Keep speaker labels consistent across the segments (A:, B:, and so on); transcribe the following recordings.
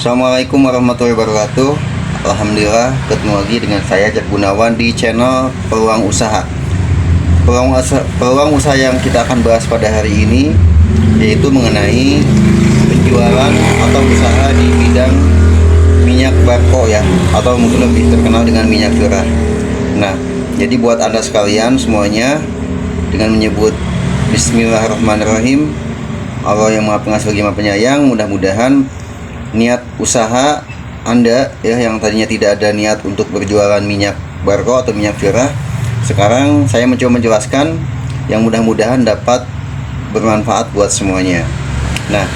A: Assalamualaikum warahmatullahi wabarakatuh. Alhamdulillah ketemu lagi dengan saya Jack Gunawan di channel Peluang Usaha. Peluang usaha yang kita akan bahas pada hari ini yaitu mengenai penjualan atau usaha di bidang minyak barko ya, atau mungkin lebih terkenal dengan minyak curah. Nah, jadi buat Anda sekalian semuanya, dengan menyebut Bismillahirrahmanirrahim, Allah yang Maha Pengasih lagi Maha Penyayang, mudah-mudahan niat usaha Anda ya, yang tadinya tidak ada niat untuk berjualan minyak barko atau minyak curah, sekarang saya mencoba menjelaskan yang mudah-mudahan dapat bermanfaat buat semuanya. Nah,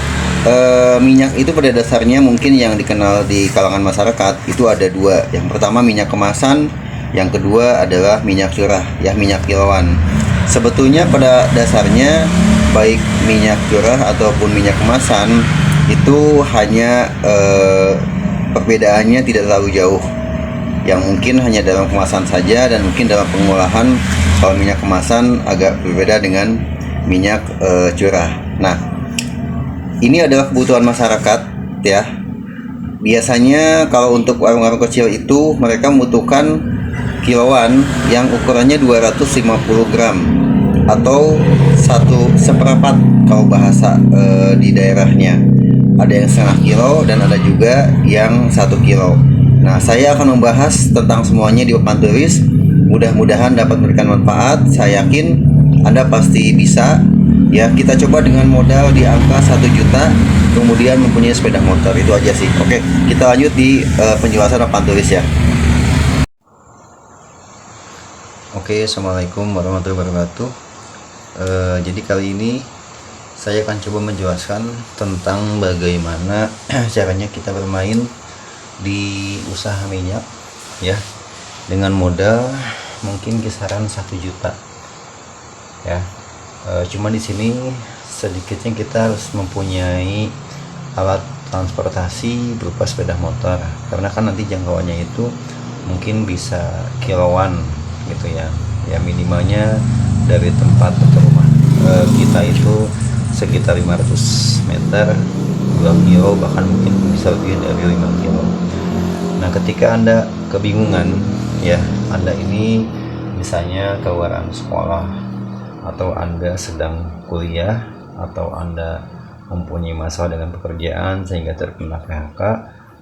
A: minyak itu pada dasarnya mungkin yang dikenal di kalangan masyarakat itu ada dua. Yang pertama minyak kemasan, yang kedua adalah minyak curah ya, minyak kiloan. Sebetulnya pada dasarnya baik minyak curah ataupun minyak kemasan itu hanya perbedaannya tidak terlalu jauh, yang mungkin hanya dalam kemasan saja, dan mungkin dalam pengolahan kalau minyak kemasan agak berbeda dengan minyak curah. Nah, ini adalah kebutuhan masyarakat ya. Biasanya kalau untuk warung-warung kecil itu mereka membutuhkan kiloan yang ukurannya 250 gram atau 1/4 kalau bahasa di daerahnya. Ada yang setengah kilo dan ada juga yang 1 kilo. Nah, saya akan membahas tentang semuanya di papan tulis. Mudah-mudahan dapat memberikan manfaat. Saya yakin Anda pasti bisa. Ya, kita coba dengan modal di angka 1 juta, kemudian mempunyai sepeda motor. Itu aja sih. Oke, kita lanjut di penjelasan papan tulis ya. Oke, assalamualaikum warahmatullahi wabarakatuh. Jadi kali ini saya akan coba menjelaskan tentang bagaimana caranya kita bermain di usaha minyak ya, dengan modal mungkin kisaran 1 juta ya. Cuma di sini sedikitnya kita harus mempunyai alat transportasi berupa sepeda motor, karena kan nanti jangkauannya itu mungkin bisa kiloan gitu ya. Ya minimalnya dari tempat ke rumah kita itu sekitar 500 meter, 2 kilo, bahkan mungkin bisa lebih dari 5 kilo. Nah, ketika Anda kebingungan ya, Anda ini misalnya keluaran sekolah, atau Anda sedang kuliah, atau Anda mempunyai masalah dengan pekerjaan sehingga terkena PHK,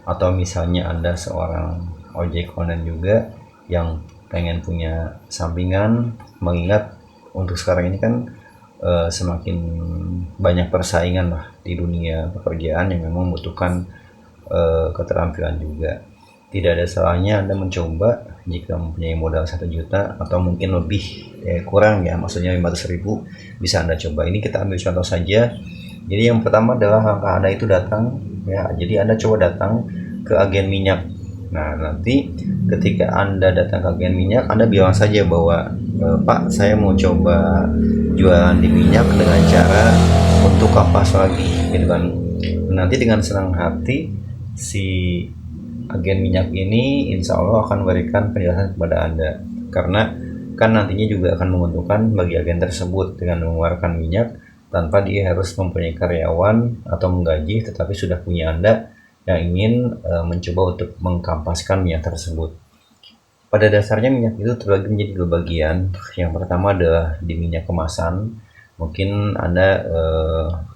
A: atau misalnya Anda seorang ojek online juga yang pengen punya sampingan, mengingat untuk sekarang ini kan semakin banyak persaingan lah di dunia pekerjaan yang memang membutuhkan keterampilan juga. Tidak ada salahnya Anda mencoba jika mempunyai modal 1 juta atau mungkin lebih kurang ya, maksudnya 500.000 bisa Anda coba. Ini kita ambil contoh saja. Jadi yang pertama adalah langkah Anda itu datang ya. Jadi Anda coba datang ke agen minyak. Nah, nanti ketika Anda datang ke agen minyak, Anda bilang saja bahwa Pak, saya mau coba jualan di minyak dengan cara untuk kapas lagi gitu kan. Nanti dengan senang hati si agen minyak ini insya Allah akan memberikan penjelasan kepada Anda, karena kan nantinya juga akan menguntungkan bagi agen tersebut dengan mengeluarkan minyak tanpa dia harus mempunyai karyawan atau menggaji, tetapi sudah punya Anda yang ingin mencoba untuk mengkampaskan minyak tersebut. Pada dasarnya minyak itu terbagi menjadi 2 bagian. Yang pertama adalah di minyak kemasan. Mungkin Anda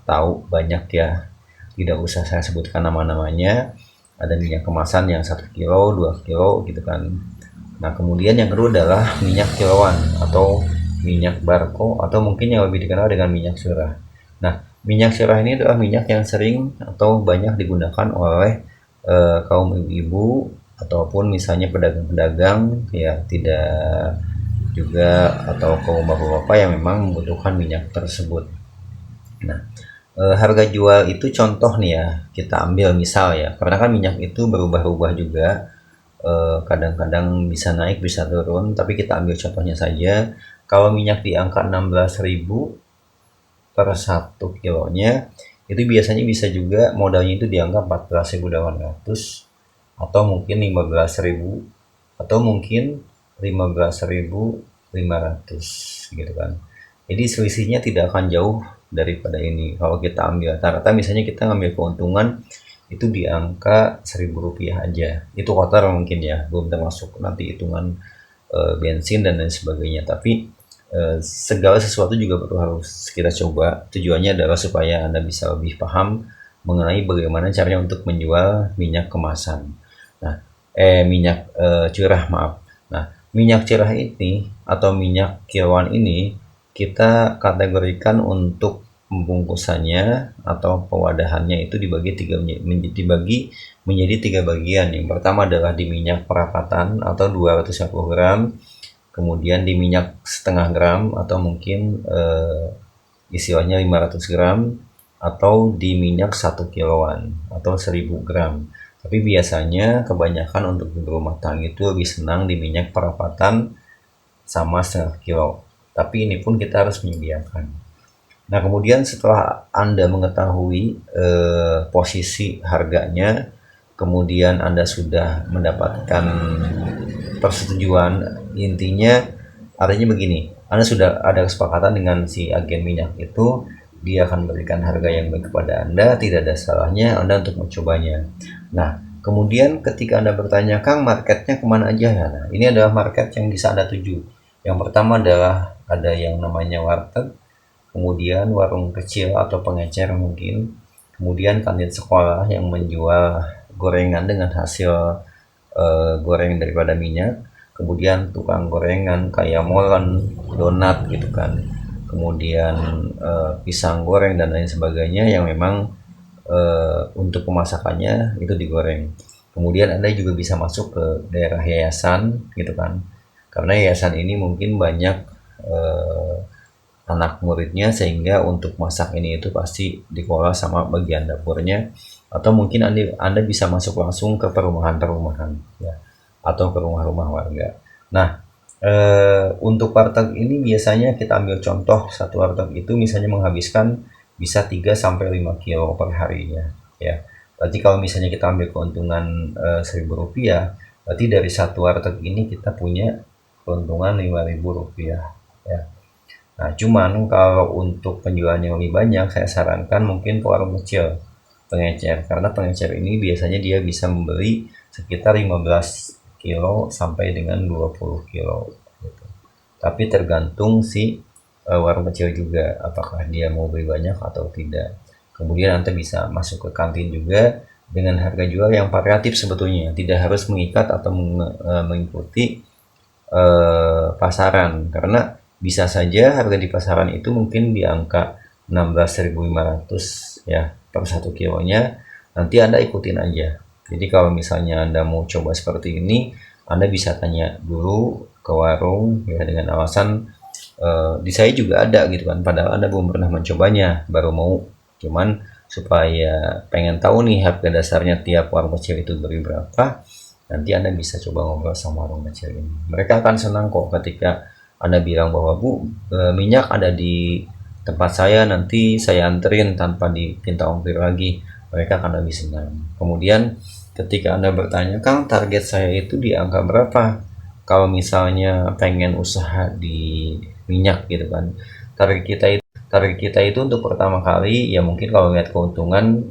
A: tahu banyak ya, tidak usah saya sebutkan nama-namanya. Ada minyak kemasan yang 1 kilo, 2 kilo gitu kan. Nah, kemudian yang kedua adalah minyak kiloan atau minyak barko, atau mungkin yang lebih dikenal dengan minyak curah. Nah, minyak curah ini adalah minyak yang sering atau banyak digunakan oleh kaum ibu-ibu ataupun misalnya pedagang-pedagang ya, tidak juga, atau kaum bapak-bapak yang memang membutuhkan minyak tersebut. Nah, harga jual itu contoh nih ya, kita ambil misal ya, karena kan minyak itu berubah-ubah juga, kadang-kadang bisa naik bisa turun, tapi kita ambil contohnya saja. Kalau minyak di angka 16.000 per 1 kilonya, itu biasanya bisa juga modalnya itu di angka 14.800 atau mungkin 15.000 atau mungkin 15.500 gitu kan. Jadi selisihnya tidak akan jauh daripada ini. Kalau kita ambil rata-rata, misalnya kita ngambil keuntungan itu di angka Rp1.000 aja. Itu kotor mungkin ya, belum termasuk nanti hitungan bensin dan lain sebagainya. Tapi segala sesuatu juga perlu harus kita coba. Tujuannya adalah supaya Anda bisa lebih paham mengenai bagaimana caranya untuk menjual minyak kemasan. Nah, minyak curah, maaf. Nah, minyak curah ini atau minyak kiloan ini kita kategorikan untuk pembungkusannya atau pewadahannya itu dibagi menjadi 3 bagian. Yang pertama adalah di minyak perapatan atau 250 gram, kemudian di minyak setengah gram atau mungkin istilahnya 500 gram, atau di minyak 1 kiloan atau 1000 gram. Tapi biasanya kebanyakan untuk ibu rumah tangga itu lebih senang di minyak perapatan sama setengah kilo. Tapi ini pun kita harus menyediakan. Nah, kemudian setelah Anda mengetahui posisi harganya, kemudian Anda sudah mendapatkan persetujuan, intinya artinya begini, Anda sudah ada kesepakatan dengan si agen minyak itu, dia akan memberikan harga yang baik kepada Anda, tidak ada salahnya Anda untuk mencobanya. Nah, kemudian ketika Anda bertanya, Kang, marketnya kemana aja? Nah, ini adalah market yang bisa Anda tuju. Yang pertama adalah ada yang namanya warteg, kemudian warung kecil atau pengecer mungkin, kemudian kantin sekolah yang menjual gorengan dengan hasil goreng daripada minyak, kemudian tukang gorengan kayak molen, donat gitu kan, kemudian pisang goreng dan lain sebagainya yang memang untuk pemasakannya itu digoreng. Kemudian Anda juga bisa masuk ke daerah yayasan gitu kan, karena yayasan ini mungkin banyak anak muridnya, sehingga untuk masak ini itu pasti dikelola sama bagian dapurnya. Atau mungkin Anda bisa masuk langsung ke perumahan-perumahan ya, atau ke rumah-rumah warga. Nah, untuk warteg ini biasanya kita ambil contoh, satu warteg itu misalnya menghabiskan bisa 3 sampai 5 kilo per harinya ya. Berarti kalau misalnya kita ambil keuntungan Rp1.000, berarti dari satu warteg ini kita punya keuntungan Rp5.000 ya. Nah, cuman kalau untuk penjualan yang lebih banyak, saya sarankan mungkin ke warung kecil, pengecer. Karena pengecer ini biasanya dia bisa membeli sekitar 15 kilo sampai dengan 20 kilo. Gitu. Tapi tergantung si warung kecil juga, apakah dia mau beli banyak atau tidak. Kemudian Anda bisa masuk ke kantin juga dengan harga jual yang variatif sebetulnya. Tidak harus mengikat atau mengikuti pasaran, karena bisa saja harga di pasaran itu mungkin di angka 16.500 ya per 1 kilonya. Nanti Anda ikutin aja. Jadi kalau misalnya Anda mau coba seperti ini, Anda bisa tanya dulu ke warung ya, dengan alasan di saya juga ada gitu kan, padahal Anda belum pernah mencobanya, baru mau, cuman supaya pengen tahu nih harga dasarnya tiap warung kecil itu berapa. Nanti Anda bisa coba ngobrol sama warung kecil ini. Mereka akan senang kok ketika Anda bilang bahwa, Bu, minyak ada di tempat saya, nanti saya anterin tanpa diminta ongkir lagi. Mereka akan lebih senang. Kemudian ketika Anda bertanya, Kang, target saya itu di angka berapa? Kalau misalnya pengen usaha di minyak gitu kan, target kita itu untuk pertama kali ya mungkin kalau lihat keuntungan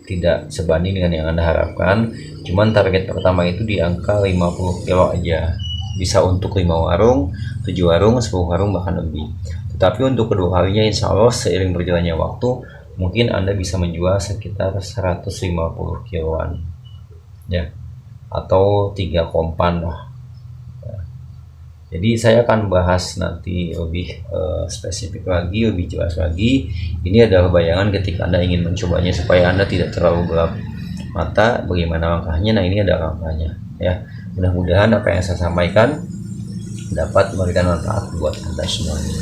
A: tidak sebanding dengan yang Anda harapkan. Cuman target pertama itu di angka 50 kilo aja. Bisa untuk 5 warung, 7 warung, 10 warung, bahkan lebih. Tetapi untuk kedua kalinya insya Allah seiring berjalannya waktu, mungkin Anda bisa menjual sekitar 150 kiloan ya, atau 3 kompan lah ya. Jadi saya akan bahas nanti lebih spesifik lagi, lebih jelas lagi. Ini adalah bayangan ketika Anda ingin mencobanya supaya Anda tidak terlalu gelap mata bagaimana langkahnya. Nah, ini adalah langkahnya ya. Mudah-mudahan apa yang saya sampaikan dapat memberikan manfaat buat Anda semuanya.